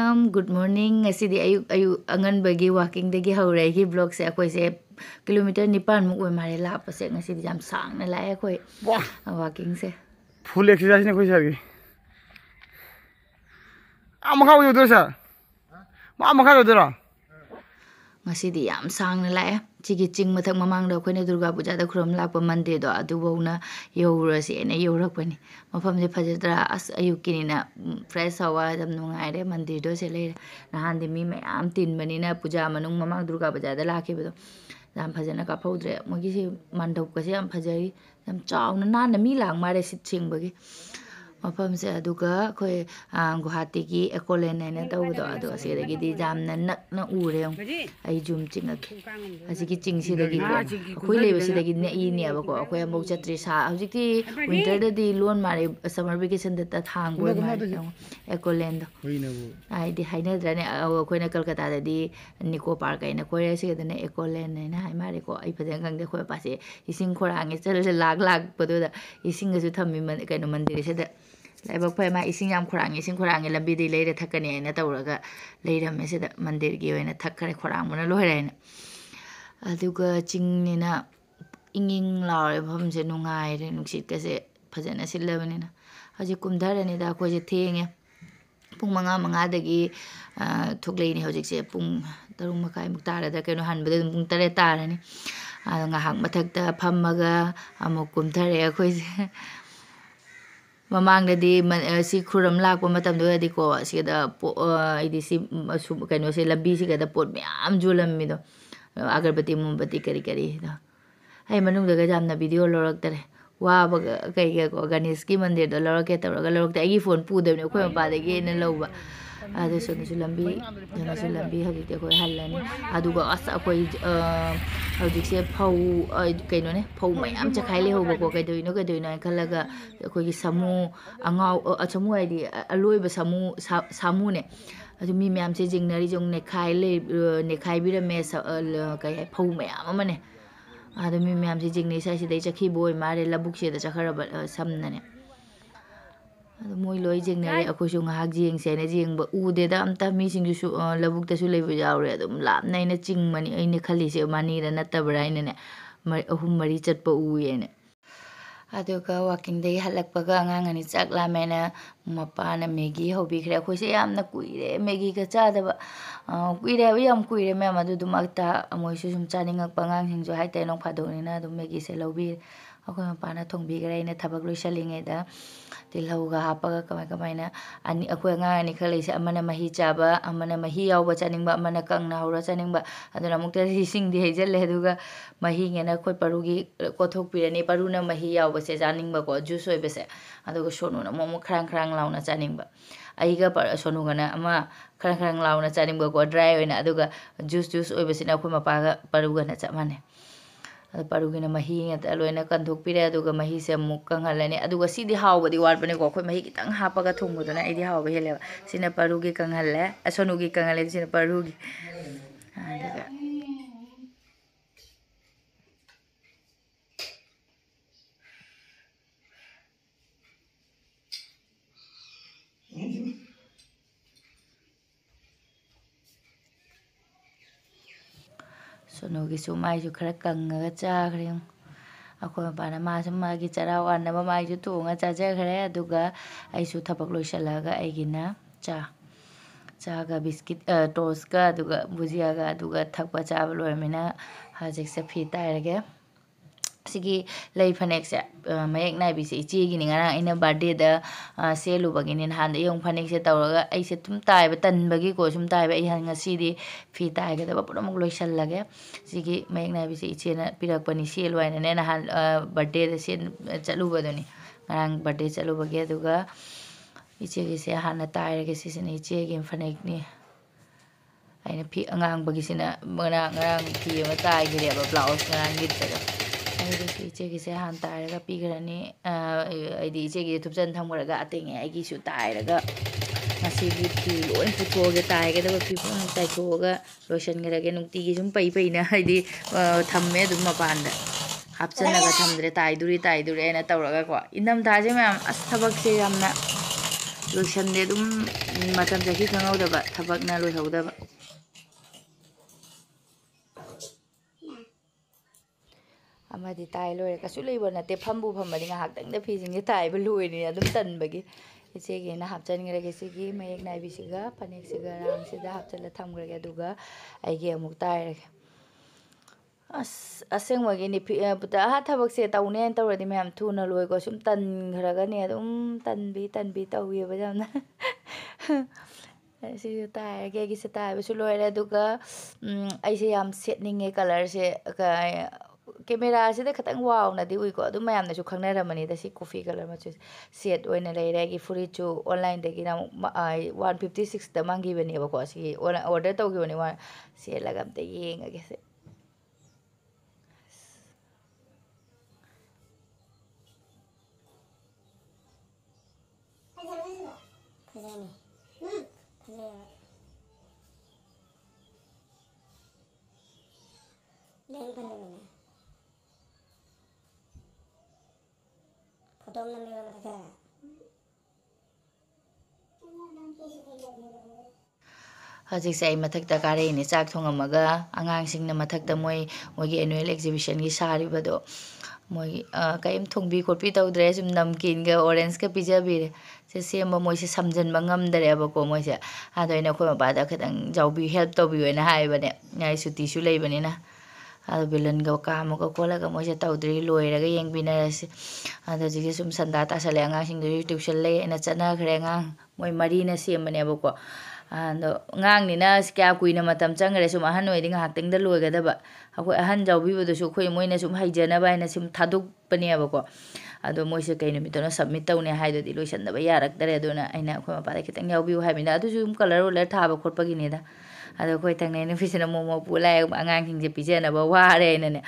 Good morning. Asidi ayu angan bagi walking dagi haurai gi vlog se akoi se kilometer 9 muk oi mare la pa se ngasidi jam sang na la akoi walking se full exercise ne koi sagi amakha yo dosa amakha yo dora ngasidi yam sang na la chigi ching mathak mamang da khoine Durga Puja da khrom la pa mande do adu bawna yora se ne yorak pani mafam je phajadra as ayukini na fresh hawa dam nungai re mande do se le na handi mi me am tin mani na puja manung mamang Durga Puja da la ke bedo jam phajana ka phaudre mogi se mandop ka se am phajai jam chauna na na mi lang mare sit ching bagi mafam se aduga khoi Guwahati gi Accoland ne taw do adu se dagi di jam na nakna ure ai jum chingak asigi ching si dagi khoi lebe si dagi ne I ne ba ko khoi am chatri sa hojikti winter da di lon mare summer vacation da ta thang bo mare Accoland ai di haina dra ne khoi na Kolkata da di Nico Park ai na khoi se da ne Accoland ne na ai mare ko ai phadang gang de khoi pa se ising khorang e chal lag lag padu da ising ga su thammi man kai no mandir se da laibak phai ma ising yam khorang lambi di leire thakani na tawraga leiram se da mandir gi oina thakkare khorang mona loire na aduga chingni na inging laure pham se nungai re nuksit ka se phajana silabani na haji kumdare ni da ko je thenge pung manga dagi thuklei ni hojik se pung tarung makai muktara da keno han bade pung tare tarani nga hang mathak ta phammaga amuk kumdare khoi mamang di si khuram lak pa matam do di ko si da idi si kaino se lambi si da pot myam julam mi do agarbati mumbati kari do ai manung da jam na video lorak tare wa ba kai ga ko Ganesh ki mandir do lorak ke tar ga lorak ta gi phone pu de ne khoi pa de ge ne loba adu so ni lambi hagi te khoi halani adu ga asa khoi hojik se phau kaino ne phau mayam chakhai le hoba ko kai doino khalaga khoi gi Samu angau achamu ai di aloi ba Samu ne adu mi myam se jingnari jong ne khai bi ra me kai phau mayam ama ne adu mi myam se jingni sai se dai chakhi boy mare labuk se da chakhara samna ne adu moi loi jingnari akoi su ngahak jing se ne jing ba u de da amta mi sing su labuk ta su leibu yaure adum lap nai na ching mani ai ne khali se mani ra natabra ine ne ahum mari chatpa u ye ne aduga walking day halak paga ngang ani chak la mena mapa na Maggie hobi khre khoi se yam na kuire Maggie ka cha da ba kuire ba yam kuire me ma du dumakta amoi su sum chaningak pangang sing jo hai te nong phado ni na du Maggie se lobi akoi mapa na thongbi grai na thabak loi salinge da tilhauga hapaga kamai na ani akoi nga ani khalai se amana mahi chaba amana mahi yaw ba chaningba amana kangna hora chaningba aduna mukta sing di hejal le duga mahi ngena khoi parugi kothok pirani paruna mahi yaw ba se chaningba ko juice oi bese aduga sonu na momo khrang launa chaningba aiga sonu gana ama khrang launa chaningba ko dry oina aduga juice oi bese na khoi mapa ga paruga na chamane parugi na mahi ngata loina kanthok pire aduga mahi se muk kanghalani aduga sidi hawbadi warpane ko khoi mahi kitang hapaga thongudana aidi hawba hele sina parugi kanghalle asonugi kanghalle sina parugi aduga sonogi su mai ju khara kangaga cha khre akoi pa na ma ma gi chara wan na mai ju tu nga cha khre aduga ai su thapak loi salaga ai gina cha ga biscuit toast ka aduga bhujia ga aduga thakpa cha loi mina hajik se phi tai rage sigi lei phanek se mayek nai bi se ichi gi ninga ina birthday da selu bagi nin han de yong phanek se tawraga ai se tum tai ba tan bagi ko sum tai ba ai han ngasi di phi tai ga da pura muk loi sal lage sigi mayek nai bi se ichi na pirak pani sel wai na ne han birthday da se chalu ba doni ngang birthday chalu bagi aduga ichi gi se han na tai rage se ne ichi gi phanek ni aina phi angang bagi sina ngang phi ma tai gi re ba blouse ngang gi ta iche gi se han tai raga pi grani ai di iche gi thupjan tham raga atenge ai gi su tai raga ngasi gi phi loi putho ge tai ge da phi tai tho ga lotion ge rage nungti gi sum pai na ai di thamme dum ma pan da hapchan ga thamdre tai duri na tawraga ko indam tha je ma as thabak se yamna लोइसनदे दुम मतम जकी खंगौदबा थबकना लोइहौदबा अमदी ताई लोरे कसु लेबो नते फम्बु फम्बदि ngahakdangda फिजिंगे ताइबो लोइनि अदुम तनबगी इचेगे ना हापचनग्रगे सिगी मयेक नाइबिसिगा फनेक्सिगा रांगसिदा हापचल थमग्रगे अदुगा आइगे अमुक ताइरगे असेंगमगिनि पुता हा थबकसे तौने तौरदि मैम थुना लोइको सुम तनग्रगने अदुम तनबी तौयेबा जामना ऐसे ताइरगे गिसे ताइबसु लोइरे अदुगा ऐसे याम सेटनिंगे कलर से कैमरा से खतंग वावनादी उइको अदुम मयामनासु खंगनारमनिदा सी कॉफी कलर मचु सेट ओइना लेरे गी फुरिचु ऑनलाइन दगी ना 156 दा मांगिबनेबको सी ऑर्डर तौगिबने वा से लगमते येंगगे से हजिक से मथक कारेने चाक थोंगमगा आंगांसिंगना मथक मोगी एनुअल एग्जिबिशन की सारिबदो मोगी कईम थोंबी खोपी तौद्रे सुम नमकीन गा ऑरेंज का पिजाबीरे से सेम मोइसे समझनबा ngamdरेबको मोइसे आदोइना खोय मपादा खतंग जाउबी हेल्प तौबियोना हाइबने नाइ सुतीसु लेबनेना अदो बिलन गा कामगा कोलागा मोइसे तौद्री लोइरगा येंगबिनारसे अदो जिगे सुम संदा तासले आंगांसिंग दो ट्यूशन ले एना चनाखरे आंगां मोइ मरीना सेमबनेबको अदो ngang क्या कुइना मतम चंगरे सुम अहन ओइदि ngahaktingda लोइगदबा अखोय अहन जाउबिबदसु अखोय मोइना सुम हाइजनबा हाइना सुम थादुकपनेबको अदो मोइसे कई नुमितोना सबमिट तौने हाइदोदि लोइसनदबा यारक्तरे अदोना आइना अखोय मपादा खितंग याउबिउ हाइबिना अदुसु सुम कलर उलर थाबा खोटपगिनेदा अदो अखोय तंगने नुफिसना मोमो पुलाय आंगांसिंगजे पिजनबा वारे ने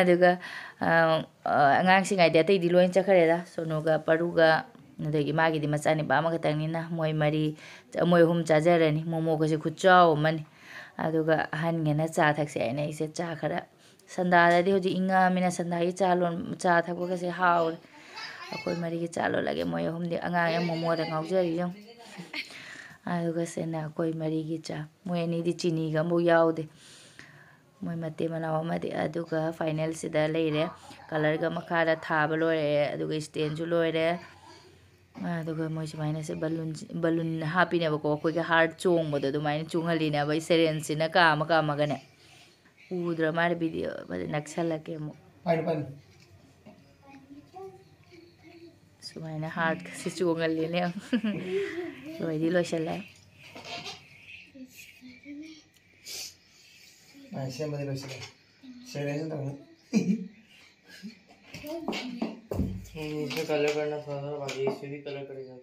अदुगा आंगांसिंग आइदि अतैदि लोइन चखरेदा सोनुगा परुगा नदगी मागिदि मचानि बामा खतंगनिना मोय मरी मोय हुम चाजरनी मोमो गसे खुचाव मनी अदुगा अहनगेना चा थक्से आइना इसे चा खरा संदादि होजि इंगामिना संदागी चा थकबगसे हाउर अखोय मरीगी चालो लगे मोय हुमदि अंगांग मोमोदा गाउजरी जं अदुगा सेना अखोय मरीगी चा मोय अनिदि चिनीगा मु याउदे मोय मते मनाव अमदि अदुगा फाइनल सिदा लेरे कलरगा मखादा थाबा लोरे अदुगा स्टेंजु लोरे अदुगा मोय सुमाइना से बलून हापिनेबको अखोय गा हार्ट चोंगबदो दुमाइना चोंगलिनेबा सेरेंसिना कामगने उद्र मारे वीडियो बदे नक्सलके मु पानी सुमाइना हार्ट से चोंगलिने लोइदि लोइसले ऐसे मदे लोइसले सेरेंस तो इसमें कलर करना था बाकी इसमें भी कलर करेगा।